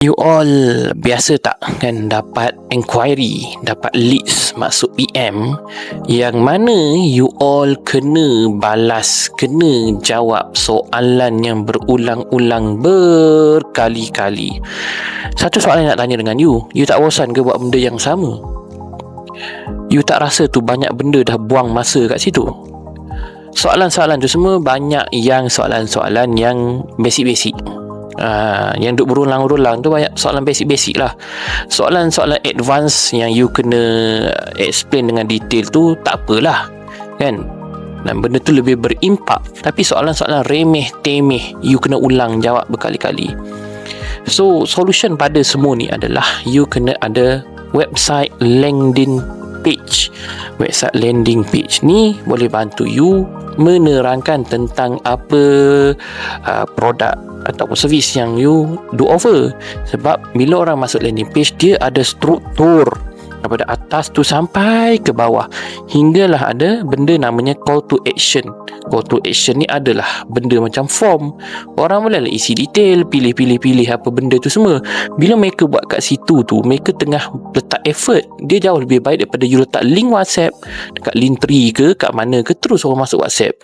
You all biasa tak kan dapat inquiry, dapat leads masuk PM yang mana you all kena balas, kena jawab soalan yang berulang-ulang berkali-kali. Satu soalan yang nak tanya dengan you tak bosan ke buat benda yang sama? You tak rasa tu banyak benda dah buang masa kat situ? Soalan-soalan tu semua banyak yang soalan-soalan yang basic-basic. Yang duk berulang-ulang tu banyak soalan basic-basic lah. Soalan-soalan advance yang you kena explain dengan detail tu tak apalah kan, dan benda tu lebih berimpak. Tapi soalan-soalan remeh-temeh you kena ulang jawab berkali-kali. So solution pada semua ni adalah you kena ada website landing page. Website landing page ni boleh bantu you menerangkan tentang apa produk ataupun servis yang you do offer. Sebab bila orang masuk landing page, dia ada struktur daripada atas tu sampai ke bawah, hinggalah ada benda namanya call to action. Call to action ni adalah benda macam form. Orang boleh isi detail, pilih apa benda tu semua. Bila mereka buat kat situ tu, mereka tengah letak effort. Dia jauh lebih baik daripada you letak link WhatsApp dekat Linktree ke kat mana ke, terus orang masuk WhatsApp.